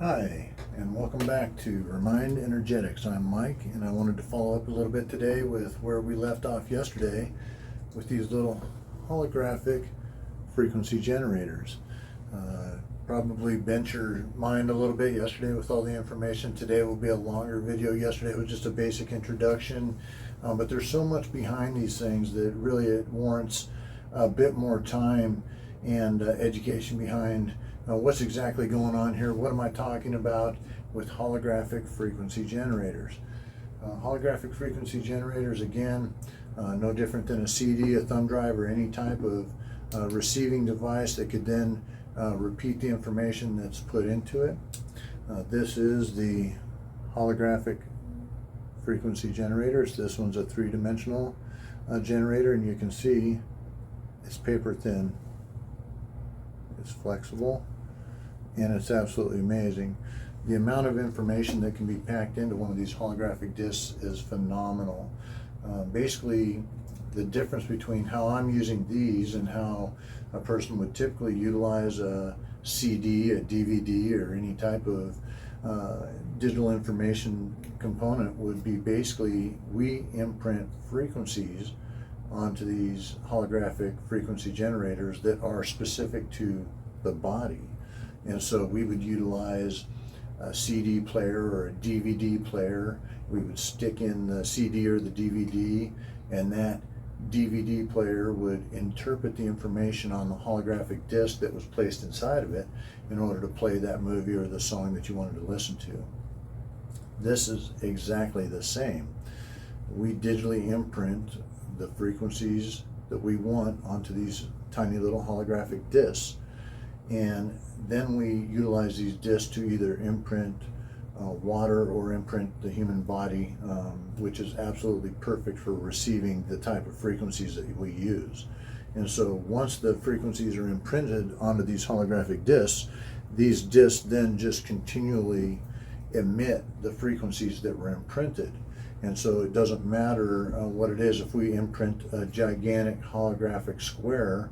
Hi, and welcome back to Remind Energetics. I'm Mike, and I wanted to follow up a little bit today with where we left off yesterday with these little holographic frequency generators. Probably bent your mind a little bit yesterday with all the information. Today will be a longer video. Yesterday was just a basic introduction, but there's so much behind these things that really it warrants a bit more time and education behind what's exactly going on here. What am I talking about with holographic frequency generators? Holographic frequency generators, again, no different than a CD, a thumb drive, or any type of receiving device that could then repeat the information that's put into it. This is the holographic frequency generators. This one's a three-dimensional generator, and you can see it's paper thin. It's flexible, and it's absolutely amazing. The amount of information that can be packed into one of these holographic discs is phenomenal. Basically, the difference between how I'm using these and how a person would typically utilize a CD, a DVD, or any type of digital information component would be basically we imprint frequencies onto these holographic frequency generators that are specific to the body. And so we would utilize a CD player or a DVD player. We would stick in the CD or the DVD, and that DVD player would interpret the information on the holographic disc that was placed inside of it in order to play that movie or the song that you wanted to listen to. This is exactly the same. We digitally imprint the frequencies that we want onto these tiny little holographic discs, and then we utilize these discs to either imprint water or imprint the human body, which is absolutely perfect for receiving the type of frequencies that we use. And so once the frequencies are imprinted onto these holographic discs, these discs then just continually emit the frequencies that were imprinted. And so it doesn't matter what it is. If we imprint a gigantic holographic square,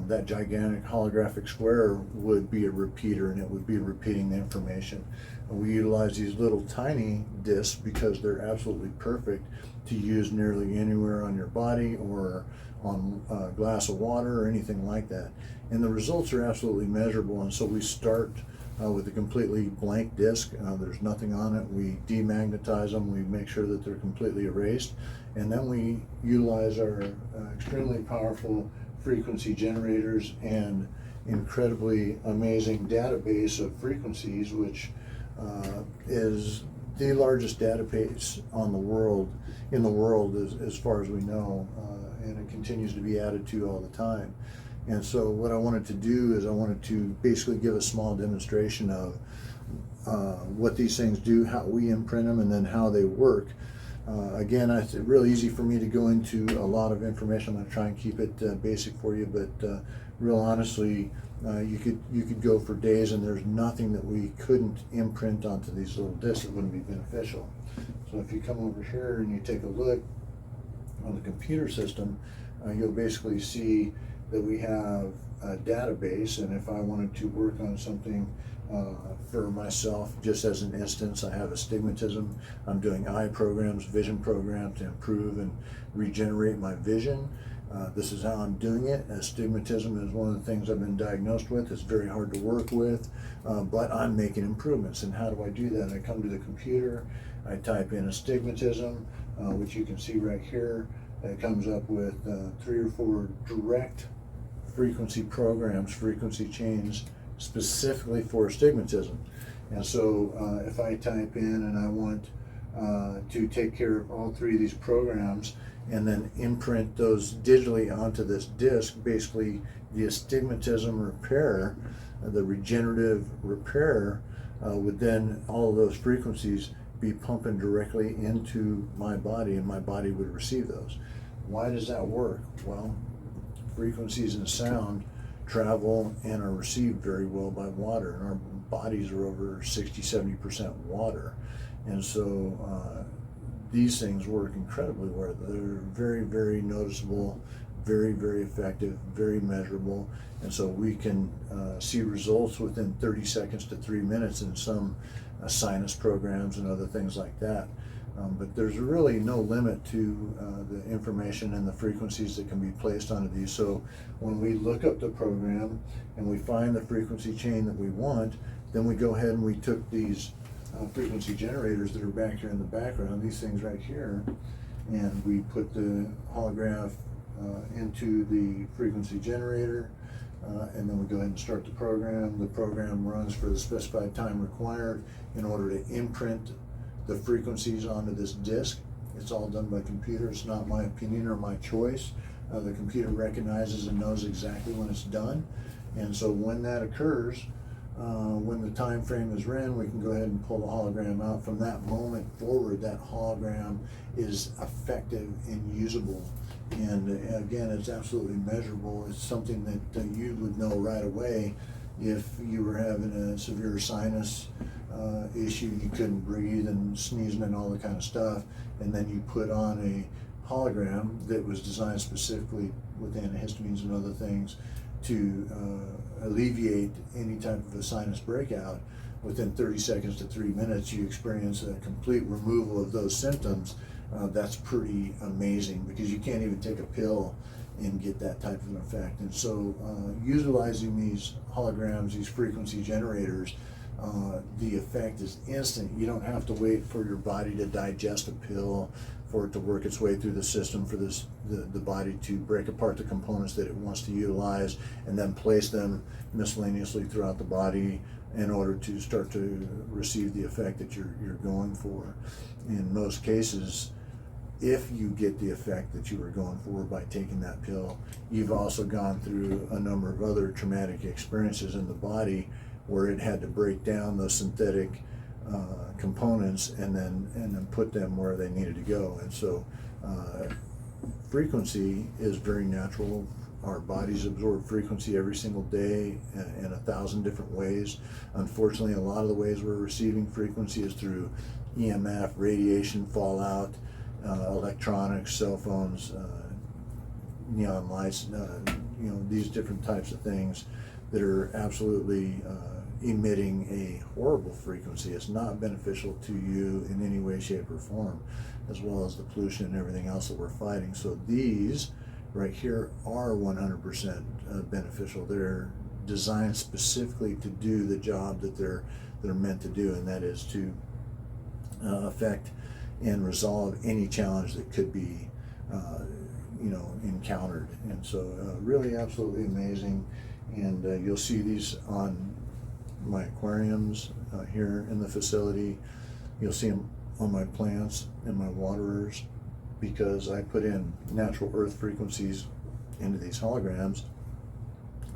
that gigantic holographic square would be a repeater, and it would be repeating the information. We utilize these little tiny discs because they're absolutely perfect to use nearly anywhere on your body or on a glass of water or anything like that. And the results are absolutely measurable. And so we start with a completely blank disc. There's nothing on it. We demagnetize them. We make sure that they're completely erased. And then we utilize our extremely powerful frequency generators and incredibly amazing database of frequencies, which is the largest database in the world as far as we know, and it continues to be added to all the time. And so what I wanted to do is I wanted to basically give a small demonstration of what these things do, how we imprint them, and then how they work. Again, it's really easy for me to go into a lot of information. I'm going to try and keep it basic for you, but real honestly, you could go for days, and there's nothing that we couldn't imprint onto these little discs that wouldn't be beneficial. So if you come over here and you take a look on the computer system, you'll basically see that we have a database, and if I wanted to work on something for myself, just as an instance, I have astigmatism. I'm doing eye programs, vision programs to improve and regenerate my vision. This is how I'm doing it. Astigmatism is one of the things I've been diagnosed with. It's very hard to work with, but I'm making improvements. And how do I do that? I come to the computer, I type in astigmatism, which you can see right here. It comes up with 3 or 4 direct frequency programs, frequency chains, specifically for astigmatism. And so if I type in and I want to take care of all 3 of these programs and then imprint those digitally onto this disc, basically the astigmatism repair, the regenerative repair, would then, all of those frequencies be pumping directly into my body, and my body would receive those. Why does that work? Well, frequencies and sound travel and are received very well by water, and our bodies are over 60-70% water, and so these things work incredibly well. They're very, very noticeable, very, very effective, very measurable, and so we can see results within 30 seconds to 3 minutes in some sinus programs and other things like that. But there's really no limit to the information and the frequencies that can be placed onto these. So when we look up the program and we find the frequency chain that we want, then we go ahead and we took these frequency generators that are back here in the background, these things right here, and we put the holograph into the frequency generator, and then we go ahead and start the program. The program runs for the specified time required in order to imprint the frequencies onto this disc. It's all done by computer. It's not my opinion or my choice. The computer recognizes and knows exactly when it's done, and so when that occurs, when the time frame is ran, we can go ahead and pull the hologram out. From that moment forward, that hologram is effective and usable. And again, it's absolutely measurable. It's something that you would know right away if you were having a severe sinus issue, you couldn't breathe and sneezing and all that kind of stuff, and then you put on a hologram that was designed specifically with antihistamines and other things to alleviate any type of a sinus breakout. Within 30 seconds to 3 minutes, you experience a complete removal of those symptoms. That's pretty amazing, because you can't even take a pill and get that type of an effect. And so utilizing these holograms, these frequency generators, the effect is instant. You don't have to wait for your body to digest a pill, for it to work its way through the system, for the body to break apart the components that it wants to utilize and then place them miscellaneously throughout the body in order to start to receive the effect that you're going for. In most cases, if you get the effect that you were going for by taking that pill, you've also gone through a number of other traumatic experiences in the body where it had to break down those synthetic components and then put them where they needed to go. And so frequency is very natural. Our bodies absorb frequency every single day in 1,000 different ways. Unfortunately, a lot of the ways we're receiving frequency is through EMF, radiation, fallout, electronics, cell phones, neon lights, these different types of things that are absolutely emitting a horrible frequency. It's not beneficial to you in any way, shape, or form, as well as the pollution and everything else that we're fighting. So these right here are 100% beneficial. They're designed specifically to do the job that they're meant to do, and that is to affect and resolve any challenge that could be encountered. And so really absolutely amazing. And you'll see these on my aquariums here in the facility. You'll see them on my plants and my waterers, because I put in natural earth frequencies into these holograms,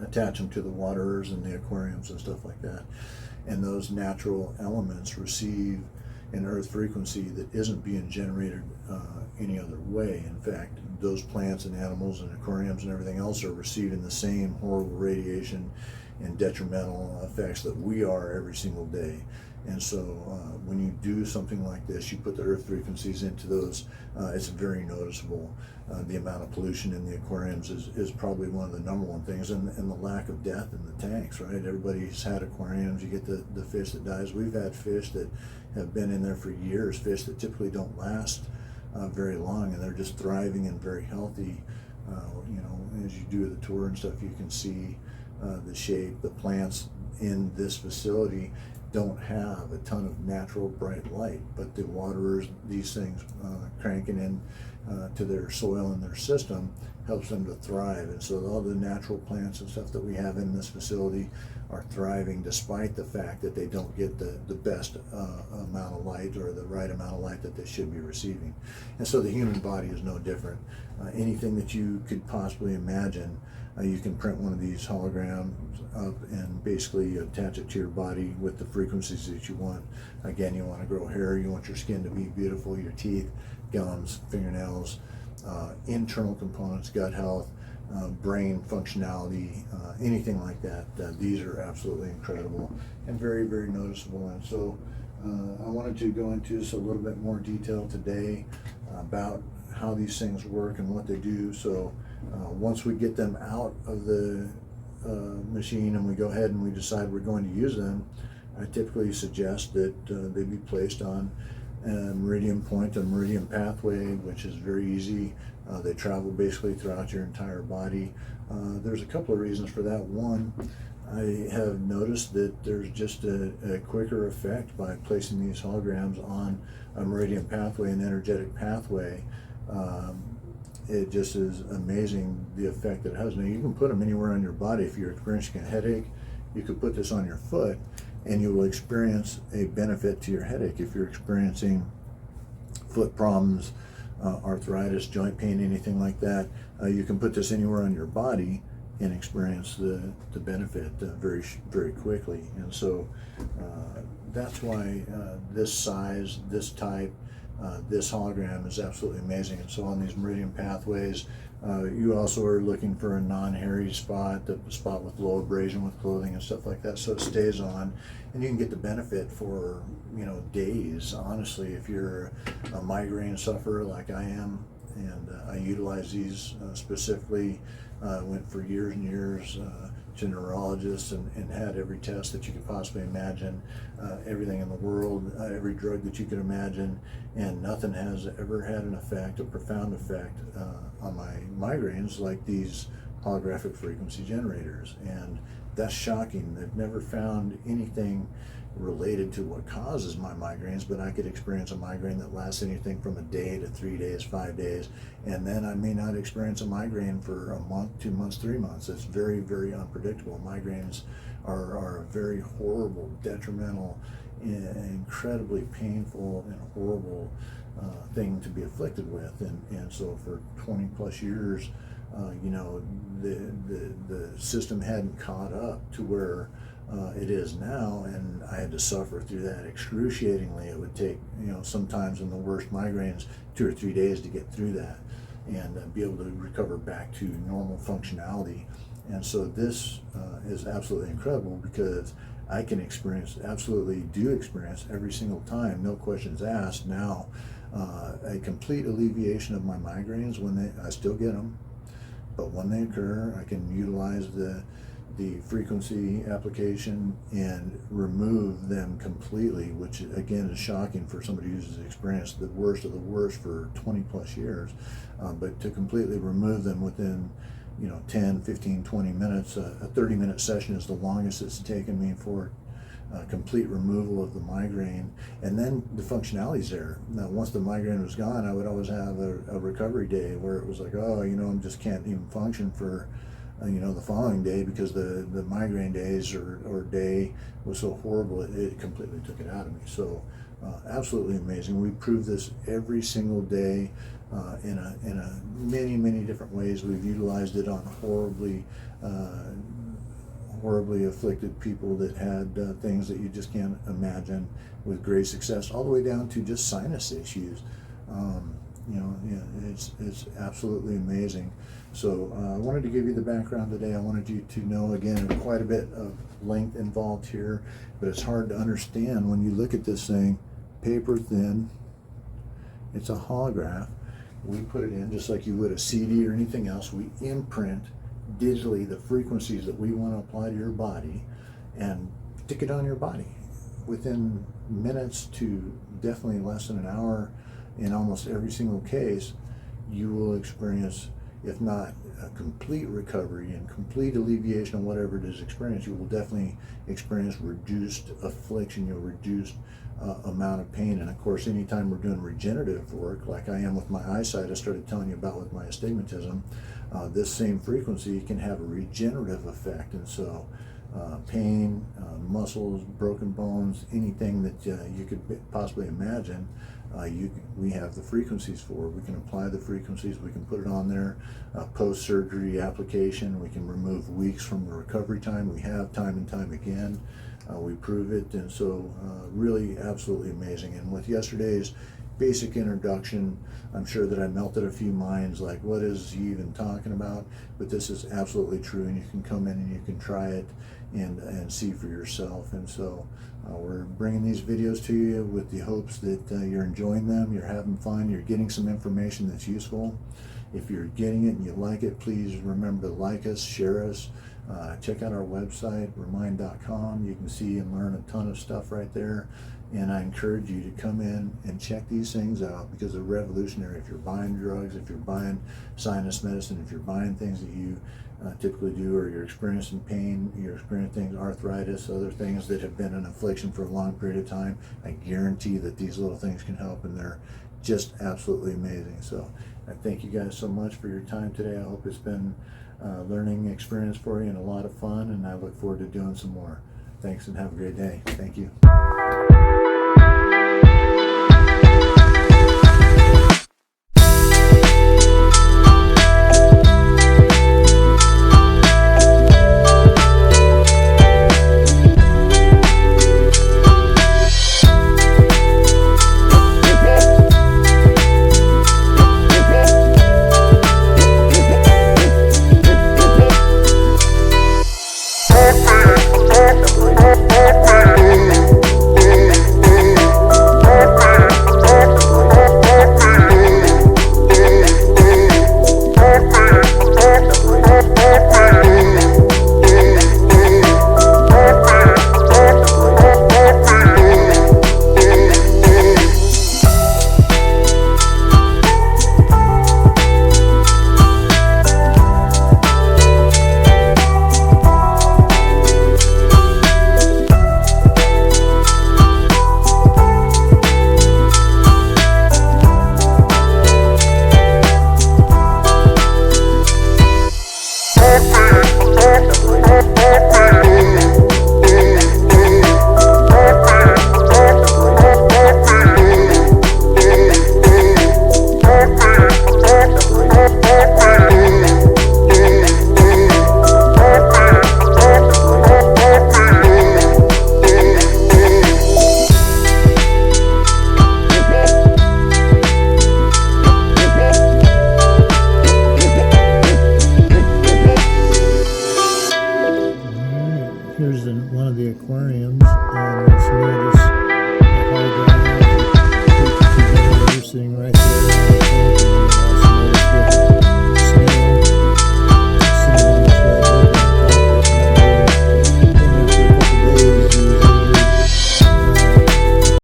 attach them to the waterers and the aquariums and stuff like that, and those natural elements receive an earth frequency that isn't being generated any other way. In fact, those plants and animals and aquariums and everything else are receiving the same horrible radiation and detrimental effects that we are every single day. And so when you do something like this, you put the earth frequencies into those, it's very noticeable. The amount of pollution in the aquariums is probably one of the number one things, and the lack of death in the tanks, right? Everybody's had aquariums. You get the fish that dies. We've had fish that have been in there for years, fish that typically don't last very long, and they're just thriving and very healthy. As you do the tour and stuff, you can see the shape. The plants in this facility don't have a ton of natural bright light, but the waterers, these things cranking in to their soil and their system helps them to thrive. And so all the natural plants and stuff that we have in this facility are thriving despite the fact that they don't get the best amount of light or the right amount of light that they should be receiving. And so the human body is no different. Anything that you could possibly imagine, you can print one of these holograms up and basically attach it to your body with the frequencies that you want. Again, you want to grow hair, you want your skin to be beautiful, your teeth, gums, fingernails, internal components, gut health, brain functionality, anything like that. These are absolutely incredible and very, very noticeable. And so I wanted to go into this a little bit more detail today about how these things work and what they do. So Once we get them out of the machine and we go ahead and we decide we're going to use them, I typically suggest that they be placed on a meridian point, a meridian pathway, which is very easy. They travel basically throughout your entire body. There's a couple of reasons for that. One, I have noticed that there's just a quicker effect by placing these holograms on a meridian pathway, an energetic pathway. It just is amazing the effect it has. Now, you can put them anywhere on your body. If you're experiencing a headache, you could put this on your foot and you will experience a benefit to your headache. If you're experiencing foot problems, arthritis, joint pain, anything like that, you can put this anywhere on your body and experience the benefit very quickly. And so that's why this size, this type, this hologram is absolutely amazing. And so on these meridian pathways, you also are looking for a non-hairy spot, a spot with low abrasion with clothing and stuff like that, so it stays on, and you can get the benefit for, you know, days. Honestly, if you're a migraine sufferer like I am, and I utilize these specifically, went for years and years to neurologists and had every test that you could possibly imagine, everything in the world, every drug that you could imagine, and nothing has ever had an effect, a profound effect on my migraines like these holographic frequency generators. And that's shocking. They've never found anything related to what causes my migraines, but I could experience a migraine that lasts anything from a day to 3 days, 5 days, and then I may not experience a migraine for a month, 2 months, 3 months. It's very, very unpredictable. Migraines are a very horrible, detrimental, incredibly painful and horrible thing to be afflicted with. And so for 20 plus years, you know, the system hadn't caught up to where it is now, and I had to suffer through that excruciatingly. It would take, you know, sometimes in the worst migraines, 2 or 3 days to get through that and be able to recover back to normal functionality. And so this is absolutely incredible, because I can experience, absolutely do experience every single time, no questions asked now, a complete alleviation of my migraines when I still get them, but when they occur, I can utilize the frequency application and remove them completely, which again is shocking for somebody who's experienced the worst of the worst for 20 plus years. But to completely remove them within, you know, 10, 15, 20 minutes, a 30-minute session is the longest it's taken me for complete removal of the migraine. And then the functionality's there. Now, once the migraine was gone, I would always have a recovery day where it was like, oh, you know, I just can't even function for you know, the following day, because the migraine days or day was so horrible, it completely took it out of me. So absolutely amazing. We prove this every single day in a many different ways. We've utilized it on horribly afflicted people that had things that you just can't imagine, with great success, all the way down to just sinus issues. You know, yeah, it's absolutely amazing. So I wanted to give you the background today. I wanted you to know, again, quite a bit of length involved here, but it's hard to understand when you look at this thing, paper thin. It's a holograph. We put it in just like you would a CD or anything else. We imprint digitally the frequencies that we want to apply to your body and stick it on your body within minutes to definitely less than an hour. In almost every single case, you will experience, if not a complete recovery and complete alleviation of whatever it is experienced, you will definitely experience reduced affliction, your reduced amount of pain. And of course, anytime we're doing regenerative work, like I am with my eyesight, I started telling you about with my astigmatism, this same frequency can have a regenerative effect. And so pain, muscles, broken bones, anything that you could possibly imagine, we have the frequencies for. We can apply the frequencies, we can put it on there, post-surgery application, we can remove weeks from the recovery time. We have time and time again. We prove it, and so really absolutely amazing. And with yesterday's basic introduction. I'm sure that I melted a few minds like, what is he even talking about? But this is absolutely true, and you can come in and you can try it and see for yourself. And so we're bringing these videos to you with the hopes that you're enjoying them, you're having fun, you're getting some information that's useful. If you're getting it and you like it, please remember to like us, share us. Check out our website, remind.com. You can see and learn a ton of stuff right there. And I encourage you to come in and check these things out because they're revolutionary. If you're buying drugs, if you're buying sinus medicine, if you're buying things that you typically do, or you're experiencing pain, you're experiencing arthritis, other things that have been an affliction for a long period of time, I guarantee that these little things can help, and they're just absolutely amazing. So I thank you guys so much for your time today. I hope it's been a learning experience for you and a lot of fun, and I look forward to doing some more. Thanks and have a great day. Thank you.